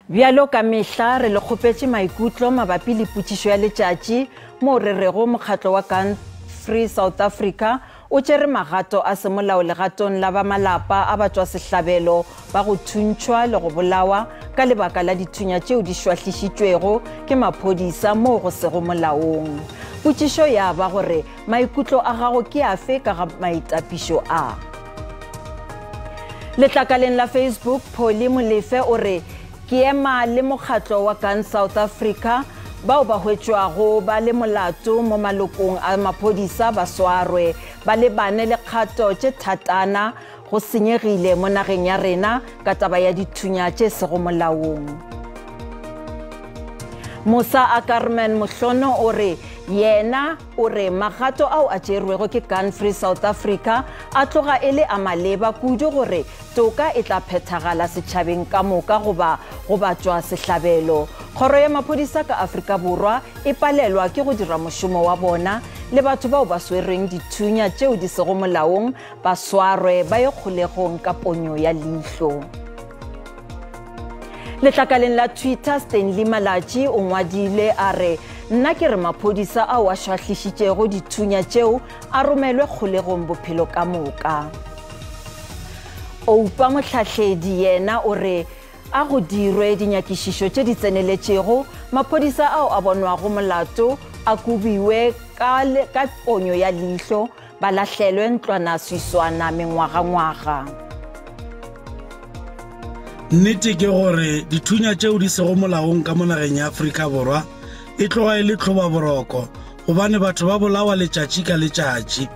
Bjalo ka mehla re le kgopetse maikutlo mabapi le putšišo ya letšatši mo re rego mokgatlo wa Gun Free South Africa o tšere magato a semolao legatong la ba malapa a batšwa sehlabelo ba go thuntšhwa le go bolawa ka lebaka la dithunya tšeo di šwahlišitšwego ke maphodisa mo go sego molaong. Putšišo ya ba gore maikutlo a gago ke afe ka ga maitapišo a. Letlakaleng la Facebook, Polly Molefe o re ke ema le mokgatlo wa Gun South Africa bao ba hwetšwago ba le molato mo malokong a maphodisa ba swarwe ba le bane le kgato tše thatana go senyegile mo nageng ya rena ka taba ya dithunya tše sego molaong. Musa Akarman Mohlono o re yena o re magato ao a tšerwego ke Gun Free South Africa a tloga e le a maleba kudu gore toka e tla phethagala setšhabeng ka moka goba go batšwa sehlabelo. Kgoro ya maphodisa ka Afrika Borwa e palelwa ke go dira mošomo wa bona le batho bao ba swereng dithunya tšeo di sego molaong ba swarwe ba ye kgolegong ka ponyo ya leihlo. Letlakaleng la Twitter, Stanley Malachi o ngwadile a re nna ke re maphodisa ao a šwahlišitšego dithunya tšeo a romelwe kgolegong bophelo ka moka. Oupa Mohlahledi yena o re a go dirwe dinyakišišo tše di tseneletšego maphodisa ao a bonwago molato a kubiwe ka ponyo ya leihlo ba lahlelwe ntlwanaswiswana mengwaga-ngwaga. Nnete ke gore dithunya tšeo di sego molaong ka mo nageng ya Afrika Borwa e tloga e le tlhoba boroko gobane batho ba bolawa letšatši ka letšatši.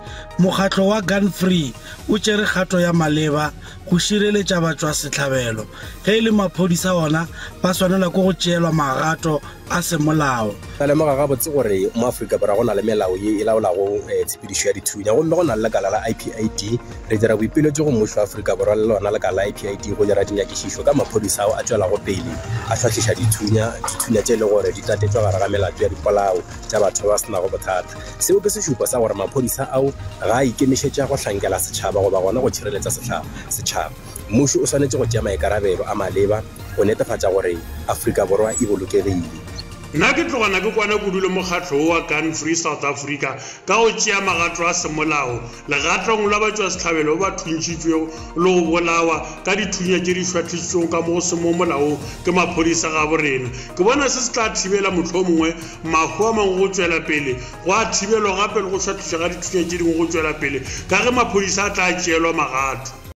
Mokgatlo wa Gun Free o tšere kgato ya maleba go šireletša batšwa sehlabelo ge e le maphodisa ona ba swanelwa ke go tšeelwa magato a semolao. Ka lemoga gabotse gore mo Afrika Borwa go na le melao ye e laolago tshepedišo ya dithunya gomme go na le lekala la IPID. Re dira boipiletšo go mmušo wa Afrika Borwa le lona lekala la IPID go dira dinyakišišo ka maphodisa ao a tšwelago pele a šwahliša dithunya tše e le gore di tatetšwa gare ga melato ya dipolao tša batho ba senago bothata. Seo ke sešupo sa gore maphodisa ao ga a ikemišetša go hlankela setšhaba goba gona go tšhireletša setšhaba. Mmušo o swanetše go tšea maikarabelo a maleba go netefatša gore Afrika Borwa e bolokegile. Nna ke tlogana ke kwana kudu le mokgatlo wa Gun Free South Africa ka go tšea magato a semolao legatong la batšwa sehlabelo ba thuntšitšwego le go bolawa ka dithunya tše di šwahlišitšwego ka mo se mo molaong ke maphodisa ga borena. Ke bona se se tla thibela mohlomongwe mahu a mangwe go tšwela pele go a thibelwa gape le go šwahliša ga dithunya tše dingwe go tšwela pele ka ge maphodisa a tla tšeelwa magato.